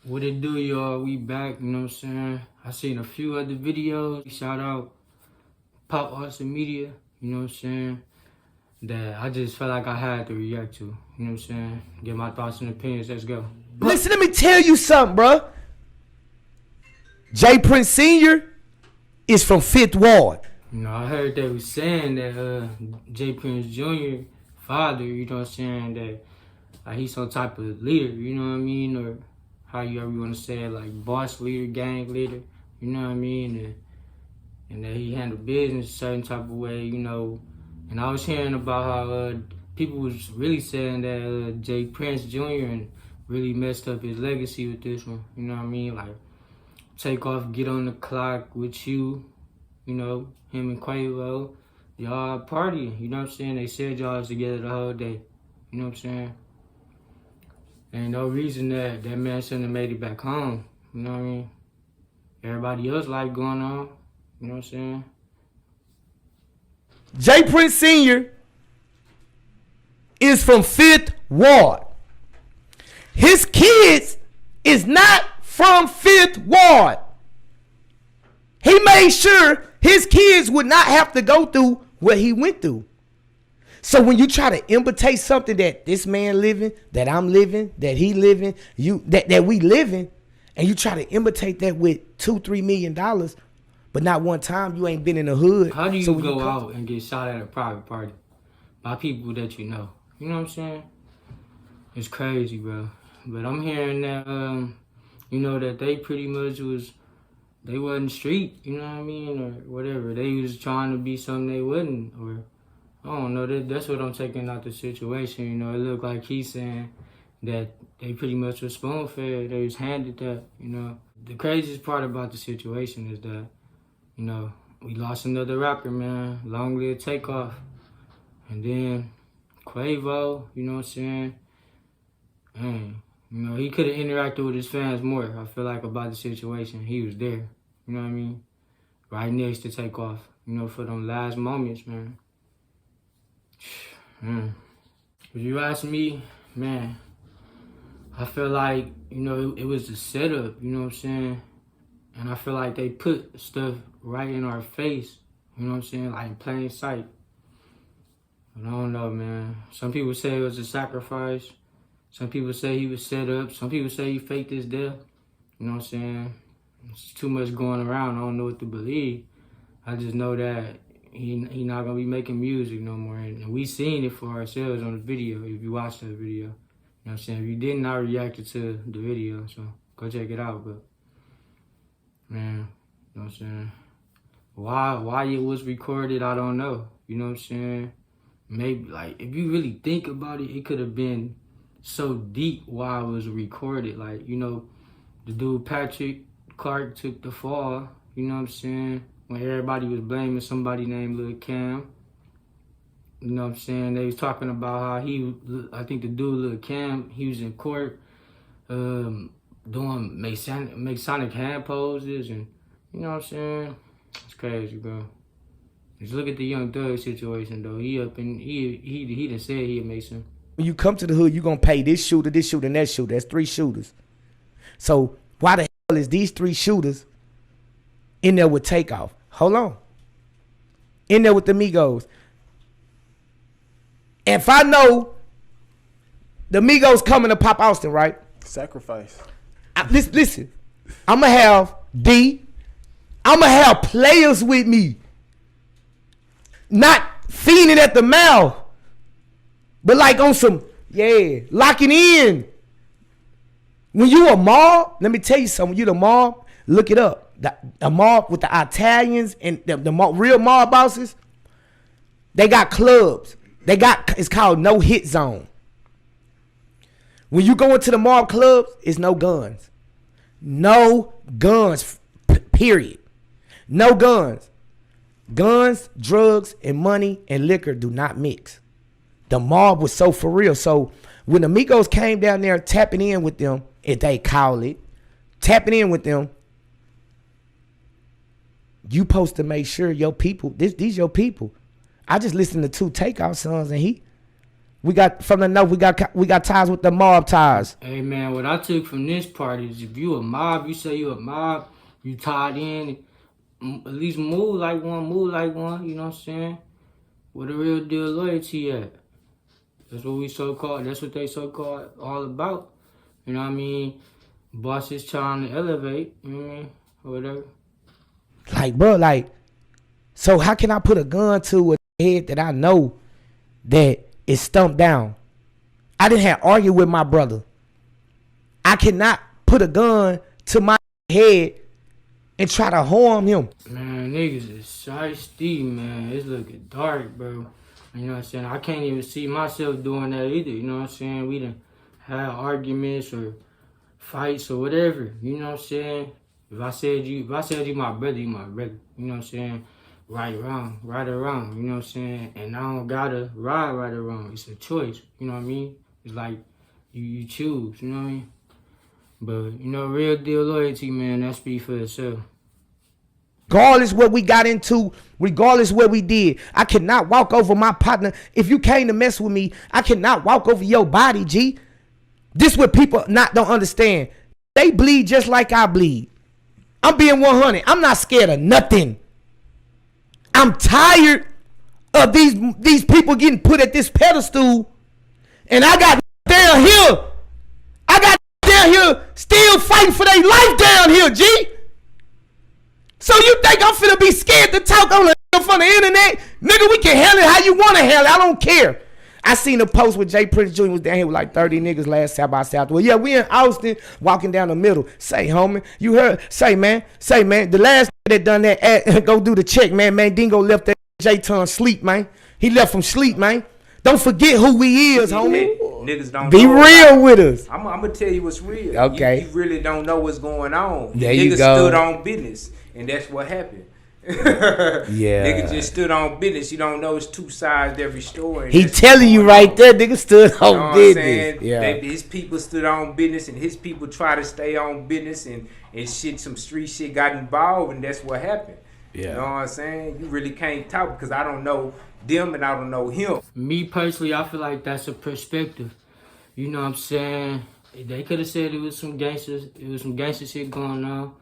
What it do, y'all? We back, you know what I'm saying? I seen a few other videos. Shout out Pop Arts and Media, you know what I'm saying? That I just felt like I had to react to, you know what I'm saying? Get my thoughts and opinions, let's go. Listen, let me tell you something, bro. J Prince Sr. is from 5th Ward. You know, I heard they was saying that J Prince Jr. father, you know what I'm saying, that he's some type of leader, you know what I mean? Or how you ever want to say it, like boss leader, gang leader, you know what I mean? And that he handled business a certain type of way, you know. And I was hearing about how people was really saying that J Prince Jr. really messed up his legacy with this one, you know what I mean? Like, TakeOff, Get on the Clock with you, you know, him and Quavo, y'all partying, you know what I'm saying? They said y'all was together the whole day, you know what I'm saying? Ain't no reason that that man shouldn't have made it back home, you know what I mean? Everybody else life going on, you know what I'm saying? J Prince Sr. is from 5th Ward. His kids is not from 5th Ward. He made sure his kids would not have to go through what he went through. So when you try to imitate something that this man living, that I'm living, that he living, that we living, and you try to imitate that with $2-3 million, but not one time you ain't been in the hood. How do you go out and get shot at a private party by people that you know? You know what I'm saying? It's crazy, bro. But I'm hearing that, you know, that they pretty much they wasn't street, you know what I mean, or whatever. They was trying to be something they wasn't, or I don't know. That's what I'm taking out the situation. You know, it looked like he's saying that they pretty much was spoon-fed. They was handed that, you know. The craziest part about the situation is that, you know, we lost another rapper, man. LongLive TakeOff. And then Quavo, you know what I'm saying? Man, you know, he could have interacted with his fans more, I feel like, about the situation. He was there, you know what I mean? Right next to TakeOff, you know, for them last moments, man. If you ask me, man, I feel like, you know, it was a setup, you know what I'm saying? And I feel like they put stuff right in our face, you know what I'm saying, like in plain sight. But I don't know, man. Some people say it was a sacrifice. Some people say he was set up. Some people say he faked his death. You know what I'm saying? It's too much going around. I don't know what to believe. I just know that he not gonna be making music no more. And we seen it for ourselves on the video, if you watch that video. You know what I'm saying? If you didn't, I reacted to the video, so go check it out. But, man, you know what I'm saying? Why it was recorded, I don't know. You know what I'm saying? Maybe, like, if you really think about it, it could have been so deep why it was recorded. Like, you know, the dude Patrick Clark took the fall, you know what I'm saying? When everybody was blaming somebody named Lil Cam. You know what I'm saying? They was talking about how I think the dude Lil Cam, he was in court doing Masonic hand poses, and you know what I'm saying? It's crazy, bro. Just look at the Young Thug situation, though. He done said he a Mason. When you come to the hood, you gonna pay this shooter, and that shooter. That's 3 shooters. So why the hell is these 3 shooters in there with TakeOff? Hold on. In there with the Migos. If I know the Migos coming to Pop Austin, right? Sacrifice. Listen, I'ma have D. I'ma have players with me. Not fiending at the mouth. But like on some, locking in. When you a mob, let me tell you something. When you the mob, look it up. The mob with the Italians and the real mob bosses, they got clubs. It's called no hit zone. When you go into the mob clubs, it's no guns. No guns, period. No guns. Guns, drugs, and money and liquor do not mix. The mob was so for real. So when the Migos came down there tapping in with them, if they call it, tapping in with them, you supposed to make sure your people, these your people. I just listened to 2 TakeOff songs, and We got from the north. We got ties with the mob ties. Hey man, what I took from this part is if you a mob, you say you a mob, you tied in, at least move like one, you know what I'm saying? Where the real deal loyalty at? That's what that's what they so-called all about. You know what I mean? Boss is trying to elevate, you know what I mean? Or whatever. Like, bro, like, so how can I put a gun to a head that I know that is stumped down? I didn't have argue with my brother. I cannot put a gun to my head and try to harm him. Man, niggas is shiesty, man. It's looking dark, bro. You know what I'm saying? I can't even see myself doing that either, you know what I'm saying? We done had arguments or fights or whatever, you know what I'm saying? If I said you my brother, you my brother, you know what I'm saying? Right or wrong, you know what I'm saying? And I don't gotta ride right or wrong. It's a choice, you know what I mean? It's like you choose, you know what I mean? But, you know, real deal loyalty, man, that speaks for itself. Regardless what we got into, regardless what we did, I cannot walk over my partner. If you came to mess with me, I cannot walk over your body, G. This what people don't understand. They bleed just like I bleed. I'm being 100. I'm not scared of nothing. I'm tired of these people getting put at this pedestal, and I got down here. I got down here still fighting for their life down here, G. So you think I'm finna be scared to talk on the internet? Nigga, we can handle it how you want to handle it. I don't care. I seen a post with Jay Prince Jr. was down here with like 30 niggas last South by Southwest. Yeah, we in Austin walking down the middle. Say, homie, you heard? Say, man. The last that done that, go do the check, man. Man, Dingo left that J-Ton sleep, man. He left from sleep, man. Don't forget who we is, homie. Niggas don't be know real with us. I'm gonna tell you what's real. Okay. You really don't know what's going on. There Niggas you go. stood on business, and that's what happened. Yeah. Niggas just stood on business. You don't know it's two sides to every story. He telling you right there, nigga stood on You know what I'm business. saying? Yeah. His people stood on business, and his people try to stay on business, and shit, some street shit got involved, and that's what happened. Yeah. You know what I'm saying? You really can't talk because I don't know them and I don't know him. Me personally, I feel like that's a perspective. You know what I'm saying? They could have said it was some gangster shit going on.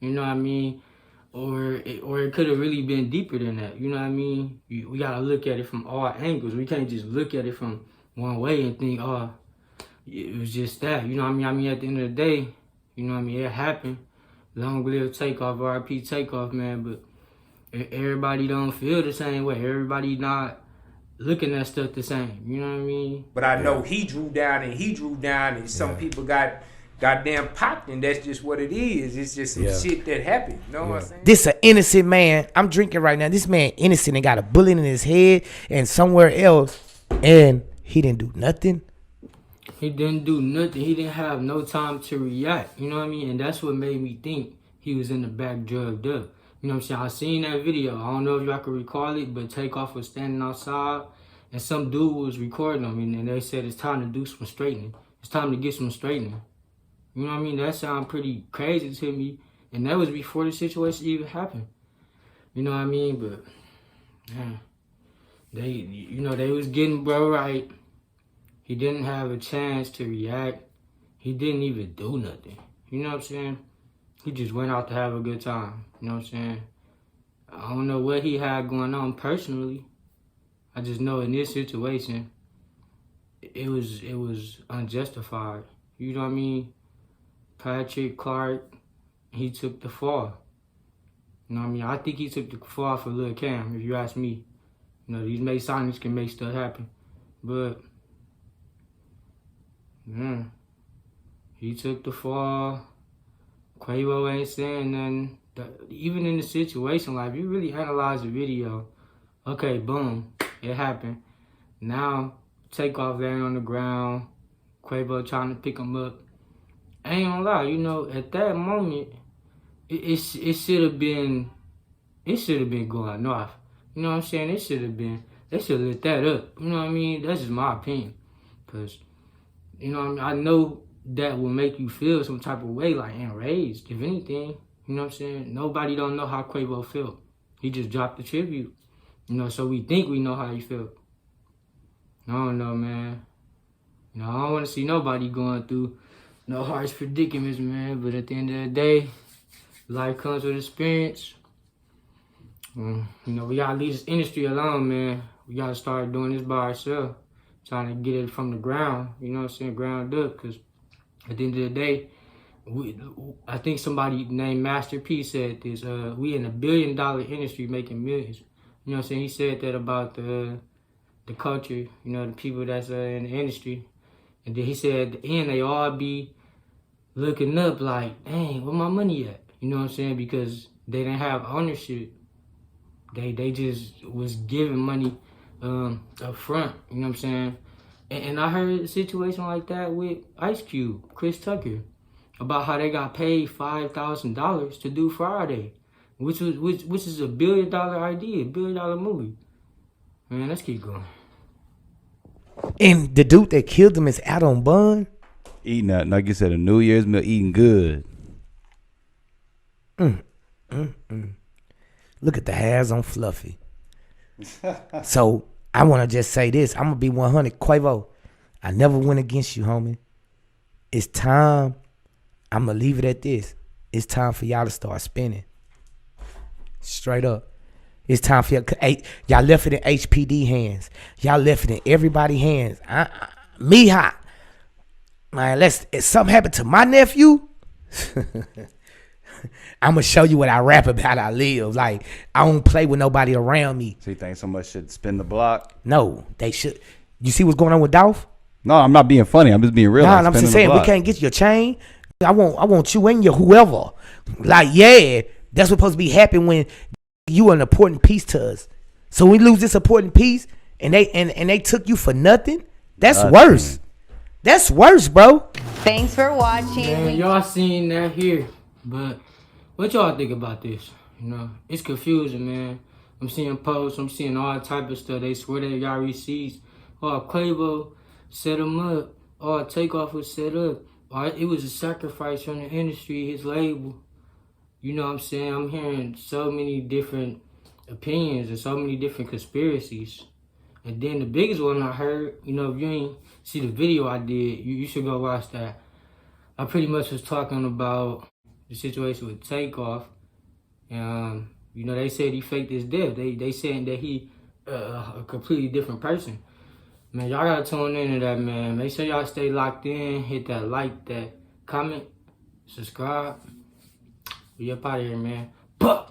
You know what I mean? Or it could have really been deeper than that. You know what I mean? We gotta look at it from all angles. We can't just look at it from one way and think, oh, it was just that. You know what I mean? I mean, at the end of the day, you know what I mean? It happened. LongLive TakeOff, RIP TakeOff, man. But everybody don't feel the same way. Everybody not looking at stuff the same. You know what I mean? But I know he drew down, and some people got goddamn popped, and that's just what it is. It's just some shit that happened. You know what I'm saying? This an innocent man. I'm drinking right now. This man innocent and got a bullet in his head and somewhere else, and he didn't do nothing. He didn't do nothing. He didn't have no time to react. You know what I mean? And that's what made me think he was in the back drugged up. You know what I'm saying? I seen that video. I don't know if y'all can recall it, but TakeOff was standing outside and some dude was recording him, and they said it's time to do some straightening. It's time to get some straightening. You know what I mean? That sounded pretty crazy to me. And that was before the situation even happened. You know what I mean? But, man, they was getting bro right. He didn't have a chance to react. He didn't even do nothing. You know what I'm saying? He just went out to have a good time. You know what I'm saying? I don't know what he had going on personally. I just know in this situation, it was unjustified. You know what I mean? Patrick Clark, he took the fall. You know what I mean? I think he took the fall for Lil Cam, if you ask me. You know, these Masonics can make stuff happen. But, yeah, he took the fall. Quavo ain't saying nothing. Even in the situation, like, if you really analyze the video, okay, boom, it happened. Now, TakeOff laying on the ground, Quavo trying to pick him up. I ain't gonna lie, you know, at that moment, it should have been going off. You know what I'm saying? They should have lit that up. You know what I mean? That's just my opinion. Because, you know what I mean? I know that will make you feel some type of way, like enraged, if anything. You know what I'm saying? Nobody don't know how Quavo felt. He just dropped the tribute. You know, so we think we know how he felt. I don't know, man. You know, I don't want to see nobody going through no harsh predicaments, man. But at the end of the day, life comes with experience. You know, we gotta leave this industry alone, man. We gotta start doing this by ourselves, trying to get it from the ground. You know what I'm saying, ground up. Cause at the end of the day, I think somebody named Master P said this. We in $1 billion industry making millions. You know what I'm saying? He said that about the culture. You know, the people that's in the industry. And then he said at the end they all be looking up like, dang, where my money at? You know what I'm saying? Because they didn't have ownership. They just was giving money up front. You know what I'm saying? And I heard a situation like that with Ice Cube, Chris Tucker, about how they got paid $5,000 to do Friday, which is $1 billion idea, $1 billion movie. Man, let's keep going. And the dude that killed him is out on bun. Eating that, like you said, a New Year's meal, eating good. Look at the hairs on Fluffy. So I want to just say this. I'm going to be 100. Quavo, I never went against you, homie. It's time. I'm going to leave it at this. It's time for y'all to start spinning. Straight up. It's time for y'all left it in HPD hands. Y'all left it in everybody's hands. Me hot. Man, if something happened to my nephew, I'm going to show you what I rap about. I live. Like, I don't play with nobody around me. So you think someone should spin the block? No, they should. You see what's going on with Dolph? No, I'm not being funny. I'm just being real. Nah, I'm just saying, we can't get your chain. I want you and your whoever. Like, yeah, that's what's supposed to be happening when you an important piece to us. So we lose this important piece and they took you for nothing. That's worse. That's worse, bro. Thanks for watching. Man, y'all seen that here, but what y'all think about this? You know, it's confusing, man. I'm seeing posts, I'm seeing all type of stuff. They swear they got receipts. Oh, Quavo set them up. Oh, TakeOff was set up. Oh, it was a sacrifice from the industry, his label. You know what I'm saying? I'm hearing so many different opinions and so many different conspiracies. And then the biggest one I heard, you know, if you ain't see the video I did, you should go watch that. I pretty much was talking about the situation with TakeOff. You know, they said he faked his death. They saying that he a completely different person. Man, y'all gotta tune into that, man. Make sure y'all stay locked in. Hit that like, that comment, subscribe. We up out of here, man. Buh!